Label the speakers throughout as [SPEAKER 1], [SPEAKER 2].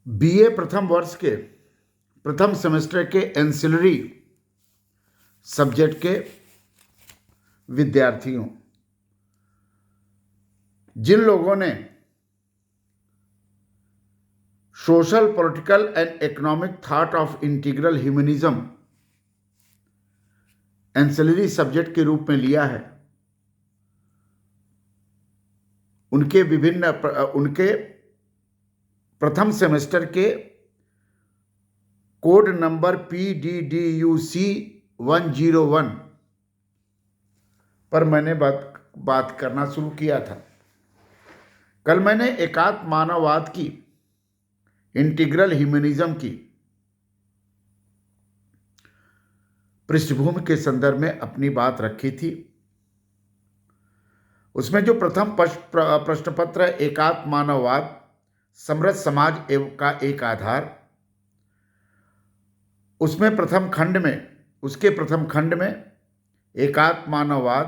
[SPEAKER 1] BA प्रथम वर्ष के प्रथम सेमेस्टर के एंसिलरी सब्जेक्ट के विद्यार्थियों, जिन लोगों ने social, political and economic thought of integral humanism ancillary subject के रूप में लिया है, उनके प्रथम सेमेस्टर के कोड नंबर PDDUC 101 पर मैंने बात करना शुरू किया था। कल मैंने एकात्म मानववाद की, इंटीग्रल ह्यूमनिज्म की पृष्ठभूमि के संदर्भ में अपनी बात रखी थी। उसमें जो प्रथम प्रश्न पत्र, एकात्म मानववाद समृद्ध समाज का एक आधार, उसके प्रथम खंड में एकात्म मानववाद,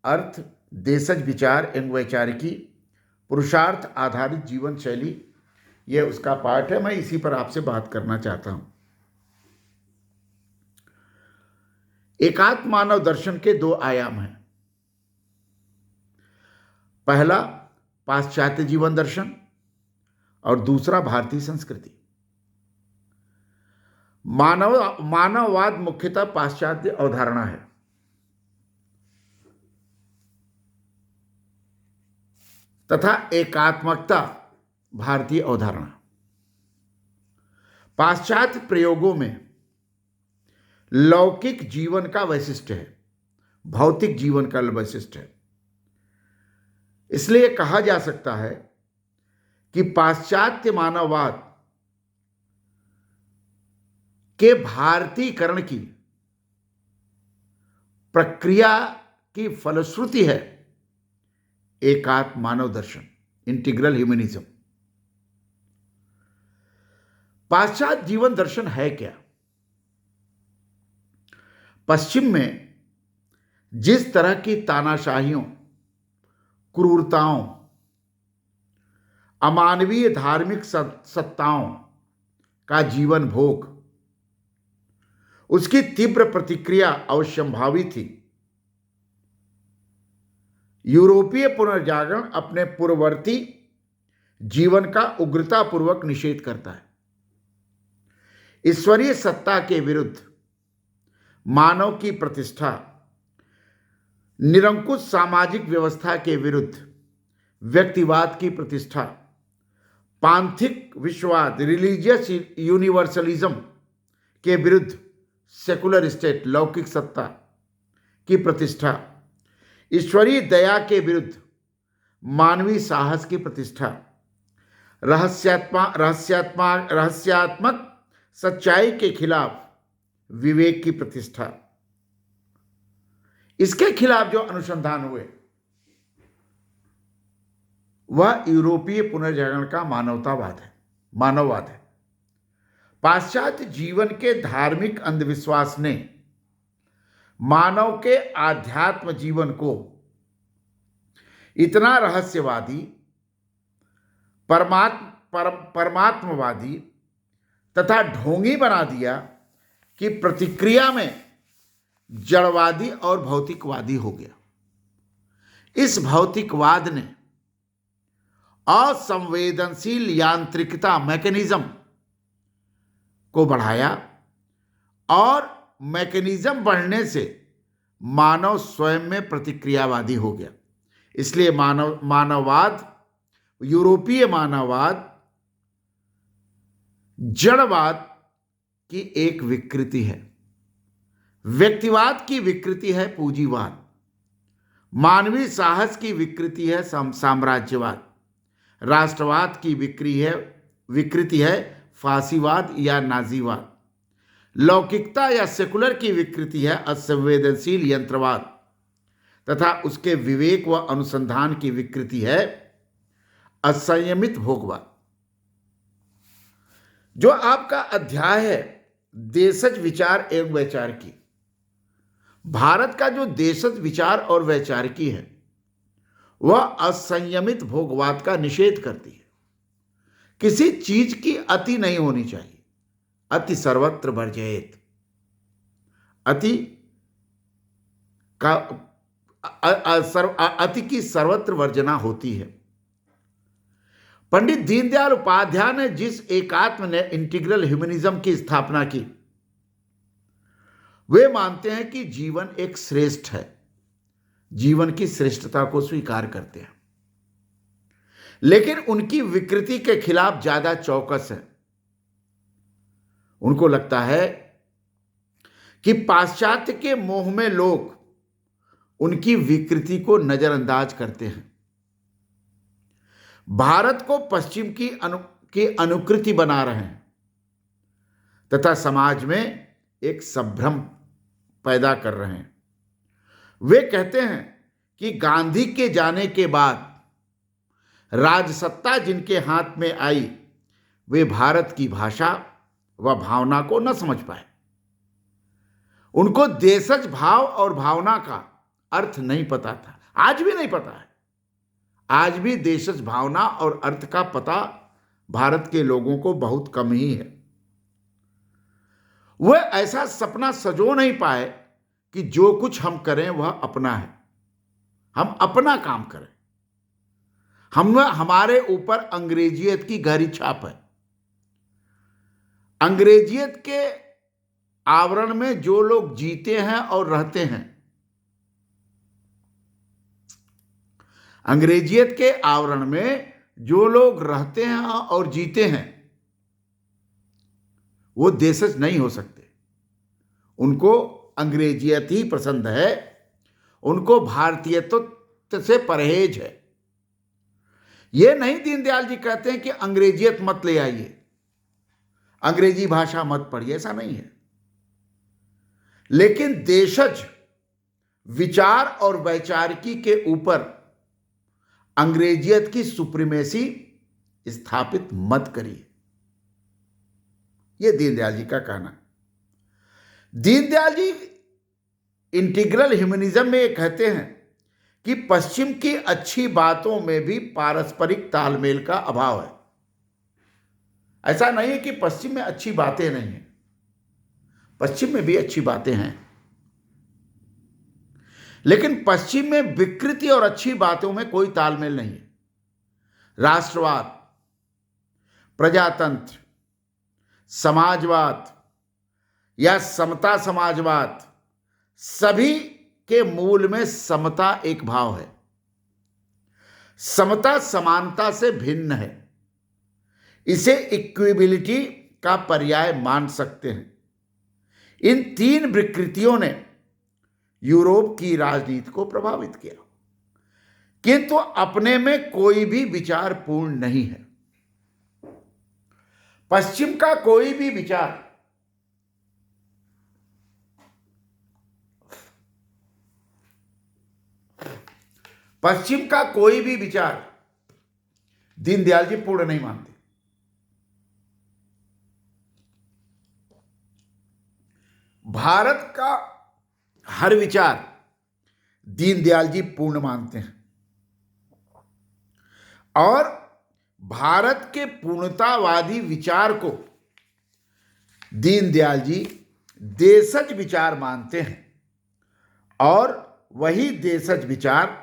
[SPEAKER 1] अर्थ, देशज विचार एवं वैचारिकी, पुरुषार्थ आधारित जीवन शैली, यह उसका पार्ट है। मैं इसी पर आपसे बात करना चाहता हूं। एकात्म मानव दर्शन के दो आयाम हैं। पहला पाश्चात्य जीवन दर्शन और दूसरा भारतीय संस्कृति। मानववाद मुख्यतः पाश्चात्य अवधारणा है तथा एकात्मकता भारतीय अवधारणा। पाश्चात्य प्रयोगों में लौकिक जीवन का वैशिष्ट है, भौतिक जीवन का वैशिष्ट है। इसलिए कहा जा सकता है कि पाश्चात्य मानववाद के भारतीयकरण की प्रक्रिया की फलश्रुति है एकात्म मानव दर्शन, इंटीग्रल ह्यूमनिज्म। पाश्चात्य जीवन दर्शन है क्या? पश्चिम में जिस तरह की तानाशाहियों, क्रूरताओं, अमानवीय धार्मिक सत्ताओं का जीवन भोग, उसकी तीव्र प्रतिक्रिया अवश्यंभावी थी। यूरोपीय पुनर्जागरण अपने पूर्ववर्ती जीवन का उग्रतापूर्वक निषेध करता है। ईश्वरीय सत्ता के विरुद्ध मानव की प्रतिष्ठा, निरंकुश सामाजिक व्यवस्था के विरुद्ध व्यक्तिवाद की प्रतिष्ठा, पांथिक विश्ववाद, रिलीजियस यूनिवर्सलिज्म के विरुद्ध सेकुलर स्टेट, लौकिक सत्ता की प्रतिष्ठा, ईश्वरीय दया के विरुद्ध मानवीय साहस की प्रतिष्ठा, रहस्यात्मक सच्चाई के खिलाफ विवेक की प्रतिष्ठा, इसके खिलाफ जो अनुसंधान हुए वह यूरोपीय पुनर्जागरण का मानववाद है। पाश्चात्य जीवन के धार्मिक अंधविश्वास ने मानव के आध्यात्म जीवन को इतना रहस्यवादी, परमात्मवादी तथा ढोंगी बना दिया कि प्रतिक्रिया में जड़वादी और भौतिकवादी हो गया। इस भौतिकवाद ने असंवेदनशील यांत्रिकता, मैकेनिज्म को बढ़ाया और मैकेनिज्म बढ़ने से मानव स्वयं में प्रतिक्रियावादी हो गया। इसलिए मानववाद, यूरोपीय मानववाद जड़वाद की एक विकृति है। व्यक्तिवाद की विकृति है पूंजीवाद, मानवीय साहस की विकृति है साम्राज्यवाद, राष्ट्रवाद की विकृति है फासीवाद या नाजीवाद, लौकिकता या सेकुलर की विकृति है असंवेदनशील यंत्रवाद तथा उसके विवेक व अनुसंधान की विकृति है असंयमित भोगवाद। जो आपका अध्याय है देशज विचार एवं वैचारिकी, भारत का जो देशज विचार और वैचारिकी है वह असंयमित भोगवाद का निषेध करती है। किसी चीज की अति नहीं होनी चाहिए। अति सर्वत्र वर्जयेत। अति का अति की सर्वत्र वर्जना होती है। पंडित दीनदयाल उपाध्याय ने जिस एकात्म ने इंटीग्रल ह्यूमनिज्म की स्थापना की, वे मानते हैं कि जीवन एक श्रेष्ठ है, जीवन की श्रेष्ठता को स्वीकार करते हैं, लेकिन उनकी विकृति के खिलाफ ज्यादा चौकस है। उनको लगता है कि पाश्चात्य के मोह में लोग उनकी विकृति को नजरअंदाज करते हैं, भारत को पश्चिम की अनुकृति बना रहे हैं तथा समाज में एक संभ्रम पैदा कर रहे हैं। वे कहते हैं कि गांधी के जाने के बाद राजसत्ता जिनके हाथ में आई, वे भारत की भाषा व भावना को न समझ पाए। उनको देशज भाव और भावना का अर्थ नहीं पता था, आज भी नहीं पता है। आज भी देशज भावना और अर्थ का पता भारत के लोगों को बहुत कम ही है। वह ऐसा सपना सजो नहीं पाए कि जो कुछ हम करें वह अपना है, हम अपना काम करें। हमारे ऊपर अंग्रेजियत की गहरी छाप है। अंग्रेजियत के आवरण में जो लोग जीते हैं और रहते हैं, अंग्रेजियत के आवरण में जो लोग रहते हैं और जीते हैं, वो देशज नहीं हो सकते। उनको अंग्रेजियत ही पसंद है, उनको भारतीयत्व से परहेज है। ये नहीं दीनदयाल जी कहते हैं कि अंग्रेजियत मत ले आइए, अंग्रेजी भाषा मत पढ़िए, ऐसा नहीं है। लेकिन देशज विचार और वैचारिकी के ऊपर अंग्रेजियत की सुप्रीमेसी स्थापित मत करिए, यह दीनदयाल जी का कहना है। दीनदयाल जी इंटीग्रल ह्यूमनिज्म में ये कहते हैं कि पश्चिम की अच्छी बातों में भी पारस्परिक तालमेल का अभाव है। ऐसा नहीं है कि पश्चिम में अच्छी बातें नहीं हैं, पश्चिम में भी अच्छी बातें हैं, लेकिन पश्चिम में विकृति और अच्छी बातों में कोई तालमेल नहीं है। राष्ट्रवाद, प्रजातंत्र, समाजवाद या समता समाजवाद, सभी के मूल में समता एक भाव है। समता समानता से भिन्न है, इसे इक्विबिलिटी का पर्याय मान सकते हैं। इन तीन विकृतियों ने यूरोप की राजनीति को प्रभावित किया, किंतु अपने में कोई भी विचार पूर्ण नहीं है। पश्चिम का कोई भी विचार दीनदयाल जी पूर्ण नहीं मानते। भारत का हर विचार दीनदयाल जी पूर्ण मानते हैं और भारत के पूर्णतावादी विचार को दीनदयाल जी देशज विचार मानते हैं और वही देशज विचार,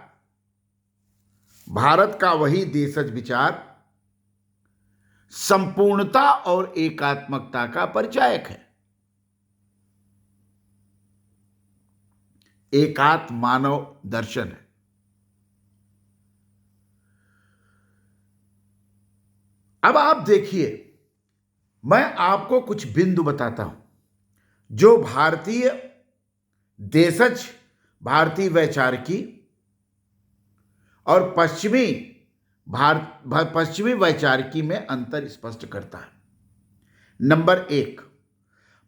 [SPEAKER 1] भारत का वही देशज विचार संपूर्णता और एकात्मकता का परिचायक है। एकात्म मानव दर्शन है। अब आप देखिए, मैं आपको कुछ बिंदु बताता हूं जो भारतीय देशज, भारतीय वैचारिकी और पश्चिमी वैचारिकी में अंतर स्पष्ट करता है। नंबर 1,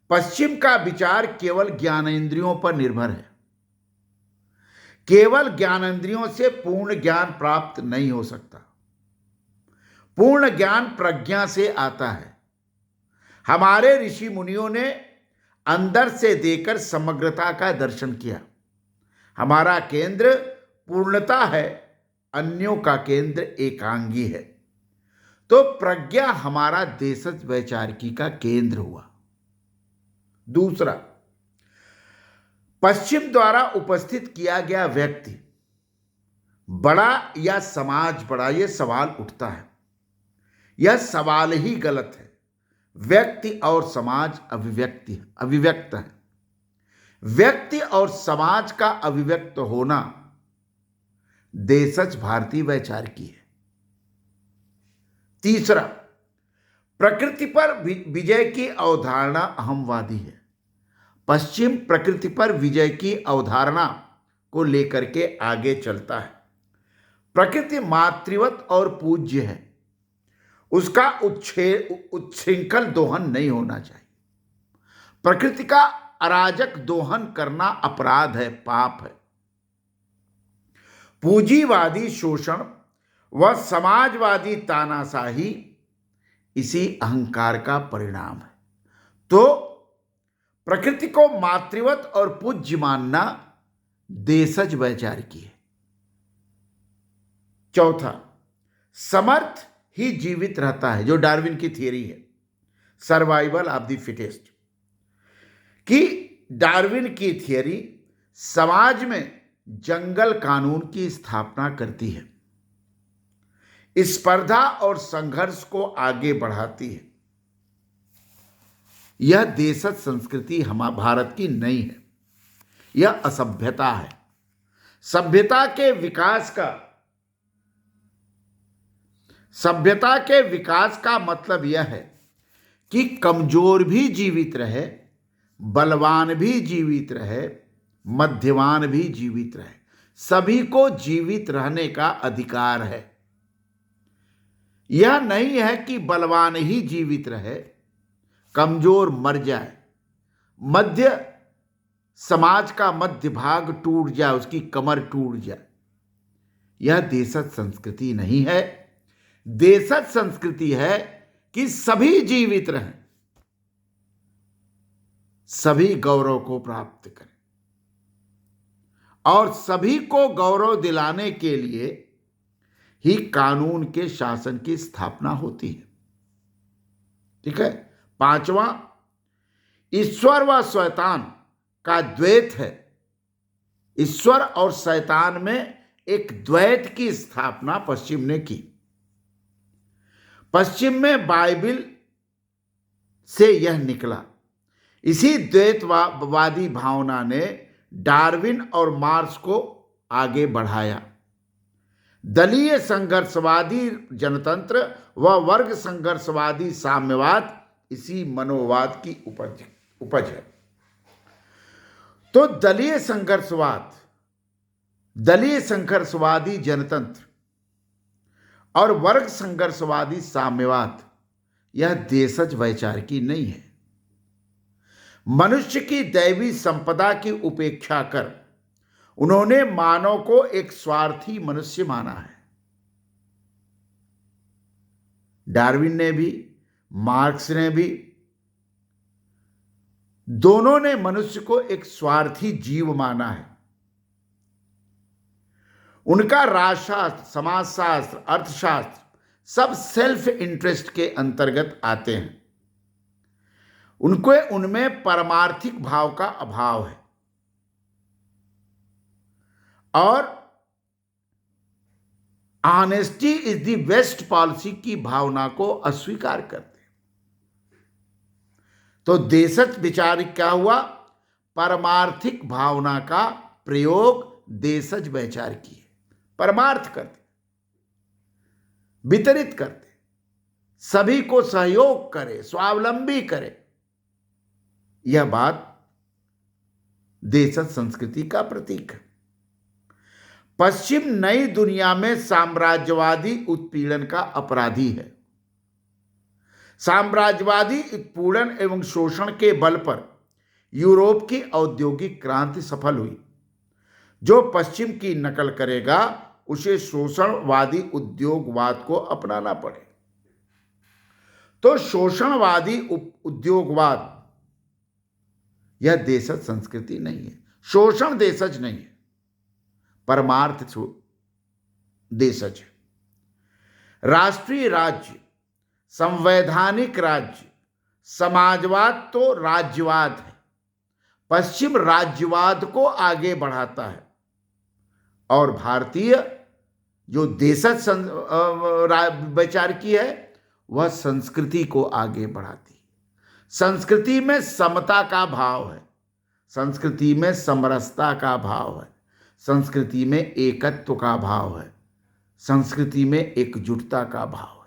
[SPEAKER 1] पश्चिम का विचार केवल ज्ञानेंद्रियों पर निर्भर है। केवल ज्ञानेंद्रियों से पूर्ण ज्ञान प्राप्त नहीं हो सकता। पूर्ण ज्ञान प्रज्ञा से आता है। हमारे ऋषि मुनियों ने अंदर से देकर समग्रता का दर्शन किया। हमारा केंद्र पूर्णता है, अन्यों का केंद्र एकांगी है। तो प्रज्ञा हमारा देशज वैचारिकी का केंद्र हुआ। दूसरा, पश्चिम द्वारा उपस्थित किया गया व्यक्ति बड़ा या समाज बड़ा, यह सवाल उठता है। यह सवाल ही गलत है। व्यक्ति और समाज अभिव्यक्त है। व्यक्ति और समाज का अभिव्यक्त होना देशज भारतीय वैचारिकी है। तीसरा, प्रकृति पर विजय की अवधारणा अहमवादी है। पश्चिम प्रकृति पर विजय की अवधारणा को लेकर के आगे चलता है। प्रकृति मातृवत और पूज्य है, उसका उच्छृंखल दोहन नहीं होना चाहिए। प्रकृति का अराजक दोहन करना अपराध है, पाप है। पूंजीवादी शोषण व समाजवादी तानाशाही इसी अहंकार का परिणाम है। तो प्रकृति को मातृवत और पूज्य मानना देशज वैचारिकी है। चौथा, समर्थ ही जीवित रहता है, जो डार्विन की थियरी है, सर्वाइवल ऑफ द फिटेस्ट। कि डार्विन की थियरी समाज में जंगल कानून की स्थापना करती है, स्पर्धा और संघर्ष को आगे बढ़ाती है। यह देशज संस्कृति हमारे भारत की नहीं है, यह असभ्यता है। सभ्यता के विकास का मतलब यह है कि कमजोर भी जीवित रहे, बलवान भी जीवित रहे, मध्यवान भी जीवित रहे। सभी को जीवित रहने का अधिकार है। यह नहीं है कि बलवान ही जीवित रहे, कमजोर मर जाए, समाज का मध्य भाग टूट जाए, उसकी कमर टूट जाए। यह देशज संस्कृति नहीं है। देशज संस्कृति है कि सभी जीवित रहें, सभी गौरव को प्राप्त करें, और सभी को गौरव दिलाने के लिए ही कानून के शासन की स्थापना होती है। ठीक है। पांचवा, ईश्वर व शैतान का द्वैत है। ईश्वर और शैतान में एक द्वैत की स्थापना पश्चिम ने की। पश्चिम में बाइबिल से यह निकला। इसी द्वैतवादी भावना ने डार्विन और मार्क्स को आगे बढ़ाया। दलीय संघर्षवादी जनतंत्र व वर्ग संघर्षवादी साम्यवाद इसी मनोवाद की उपज है। तो दलीय संघर्षवादी जनतंत्र और वर्ग संघर्षवादी साम्यवाद यह देशज वैचारिकी नहीं है। मनुष्य की दैवी संपदा की उपेक्षा कर उन्होंने मानव को एक स्वार्थी मनुष्य माना है। डार्विन ने भी, मार्क्स ने भी, दोनों ने मनुष्य को एक स्वार्थी जीव माना है। उनका राजशास्त्र, समाजशास्त्र, अर्थशास्त्र सब सेल्फ इंटरेस्ट के अंतर्गत आते हैं। उनमें परमार्थिक भाव का अभाव है और honesty is the best policy की भावना को अस्वीकार करते हैं। तो देशज विचार क्या हुआ? परमार्थिक भावना का प्रयोग देशज वैचार की है। परमार्थ करते, वितरित करते, सभी को सहयोग करे, स्वावलंबी करे। यह बात देशज संस्कृति का प्रतीक है। पश्चिम नई दुनिया में साम्राज्यवादी उत्पीड़न का अपराधी है। साम्राज्यवादी उत्पीड़न एवं शोषण के बल पर यूरोप की औद्योगिक क्रांति सफल हुई। जो पश्चिम की नकल करेगा उसे शोषणवादी उद्योगवाद को अपनाना पड़े। तो शोषणवादी उद्योगवाद यह देशज संस्कृति नहीं है। शोषण देशज नहीं है, परमार्थ देशज है। राष्ट्रीय राज्य संवैधानिक राज्य, समाजवाद तो राज्यवाद है। पश्चिम राज्यवाद को आगे बढ़ाता है और भारतीय जो देशज वैचारिकी है वह संस्कृति को आगे बढ़ाती है। संस्कृति में समता का भाव है, संस्कृति में समरसता का भाव है, संस्कृति में एकत्व का भाव है, संस्कृति में एकजुटता का भाव है।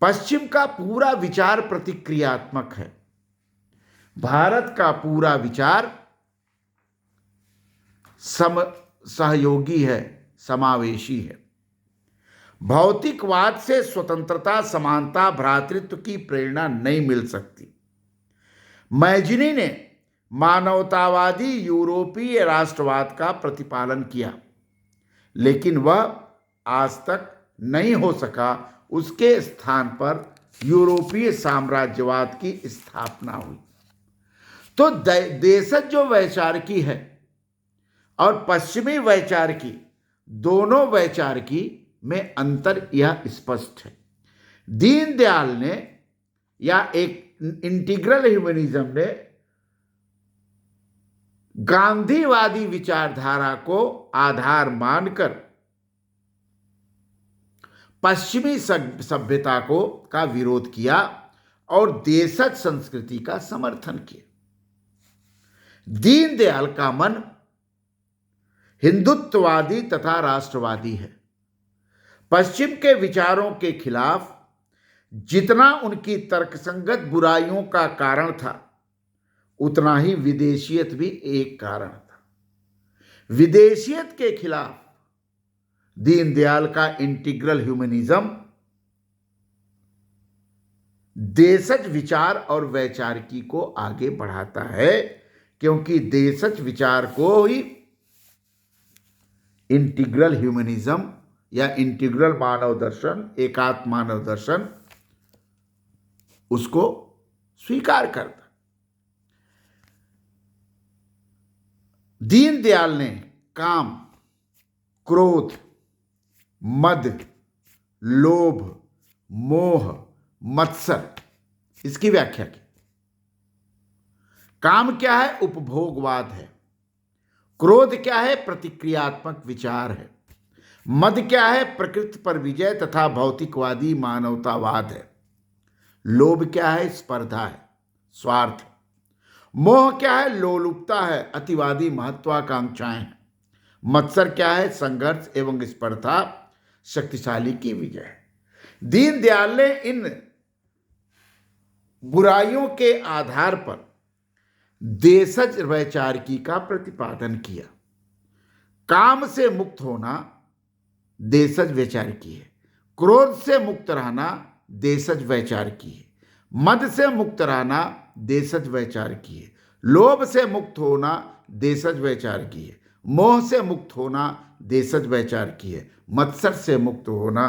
[SPEAKER 1] पश्चिम का पूरा विचार प्रतिक्रियात्मक है, भारत का पूरा विचार सहयोगी है, समावेशी है। भौतिकवाद से स्वतंत्रता, समानता, भ्रातृत्व की प्रेरणा नहीं मिल सकती। मैजिनी ने मानवतावादी यूरोपीय राष्ट्रवाद का प्रतिपादन किया, लेकिन वह आज तक नहीं हो सका। उसके स्थान पर यूरोपीय साम्राज्यवाद की स्थापना हुई। तो देशज जो वैचारिकी है और पश्चिमी वैचारिकी, दोनों वैचारिकी में अंतर यह स्पष्ट है। दीनदयाल ने या एक इंटीग्रल ह्यूमनिज्म ने गांधीवादी विचारधारा को आधार मानकर पश्चिमी सभ्यता का विरोध किया और देशज संस्कृति का समर्थन किया। दीनदयाल का मन हिंदुत्ववादी तथा राष्ट्रवादी है। पश्चिम के विचारों के खिलाफ जितना उनकी तर्कसंगत बुराइयों का कारण था, उतना ही विदेशियत भी एक कारण था। विदेशियत के खिलाफ दीनदयाल का इंटीग्रल ह्यूमनिज्म देशज विचार और वैचारिकी को आगे बढ़ाता है, क्योंकि देशज विचार को ही इंटीग्रल ह्यूमनिज्म या इंटीग्रल मानव दर्शन, एकात्म मानव दर्शन उसको स्वीकार करता। दीनदयाल ने काम, क्रोध, मद, लोभ, मोह, मत्सर इसकी व्याख्या की। काम क्या है? उपभोगवाद है। क्रोध क्या है? प्रतिक्रियात्मक विचार है। मद क्या है? प्रकृति पर विजय तथा भौतिकवादी मानवतावाद है। लोभ क्या है? स्पर्धा है, स्वार्थ। मोह क्या है? लोलुपता है, अतिवादी महत्वाकांक्षाएं हैं। मत्सर क्या है? संघर्ष एवं स्पर्धा, शक्तिशाली की विजय है। दीनदयाल ने इन बुराइयों के आधार पर देशज वैचारिकी का प्रतिपादन किया। काम से मुक्त होना देशज वैचारिकी है। क्रोध से मुक्त रहना देशज वैचारिकी है। मद से मुक्त रहना देशज वैचारिकी है। लोभ से मुक्त होना देशज वैचारिकी है। मोह से मुक्त होना देशज वैचारिकी है। मत्सर से मुक्त होना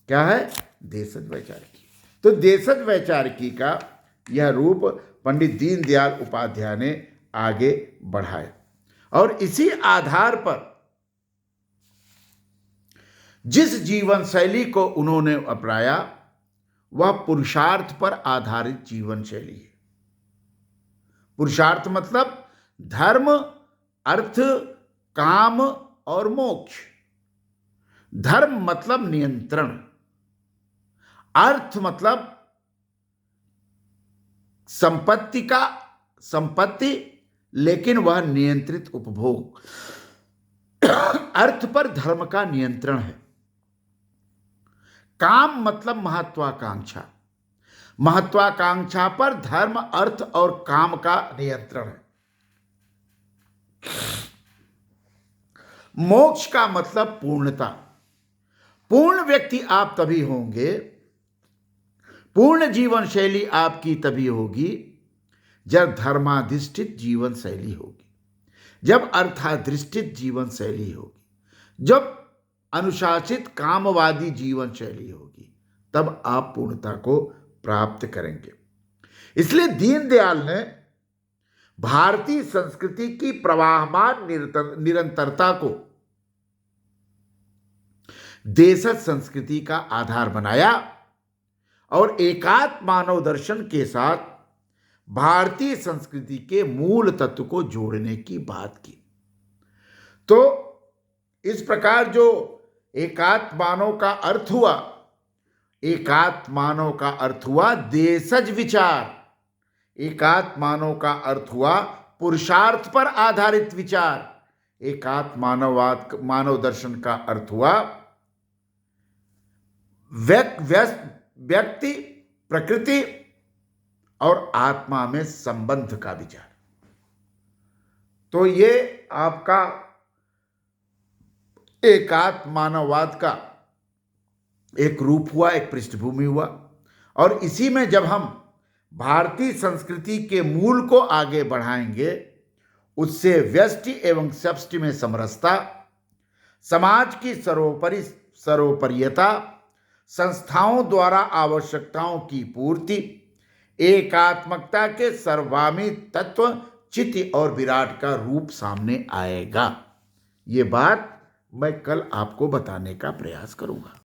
[SPEAKER 1] क्या है? देशज वैचारिकी। तो देशज वैचारिकी का यह रूप पंडित दीनदयाल उपाध्याय ने आगे बढ़ाया और इसी आधार पर जिस जीवन शैली को उन्होंने अपनाया वह पुरुषार्थ पर आधारित जीवन शैली है। पुरुषार्थ मतलब धर्म, अर्थ, काम और मोक्ष। धर्म मतलब नियंत्रण, अर्थ मतलब संपत्ति लेकिन वह नियंत्रित उपभोग। अर्थ पर धर्म का नियंत्रण है। काम मतलब महत्वाकांक्षा, महत्वाकांक्षा पर धर्म, अर्थ और काम का नियंत्रण है। मोक्ष का मतलब पूर्णता। पूर्ण व्यक्ति आप तभी होंगे, पूर्ण जीवन शैली आपकी तभी होगी जब धर्माधिष्ठित जीवन शैली होगी, जब अर्थाधिष्ठित जीवन शैली होगी, जब अनुशासित कामवादी जीवन शैली होगी, तब आप पूर्णता को प्राप्त करेंगे। इसलिए दीनदयाल ने भारतीय संस्कृति की प्रवाहमान निरंतरता को देशज संस्कृति का आधार बनाया और एकात्म मानव दर्शन के साथ भारतीय संस्कृति के मूल तत्व को जोड़ने की बात की। तो इस प्रकार जो एकात्म मानव का अर्थ हुआ, एकात्म मानव का अर्थ हुआ देशज विचार, एकात्म मानव का अर्थ हुआ पुरुषार्थ पर आधारित विचार, एकात्म मानववाद मानव दर्शन का अर्थ हुआ व्यक्ति, प्रकृति और आत्मा में संबंध का विचार। तो ये आपका एकात्म मानववाद का एक रूप हुआ, एक पृष्ठभूमि हुआ। और इसी में जब हम भारतीय संस्कृति के मूल को आगे बढ़ाएंगे, उससे व्यष्टि एवं समष्टि में समरसता, समाज की सर्वोपरियता, संस्थाओं द्वारा आवश्यकताओं की पूर्ति, एकात्मकता के सर्वगामी तत्व चित्त और विराट का रूप सामने आएगा। ये बात मैं कल आपको बताने का प्रयास करूंगा।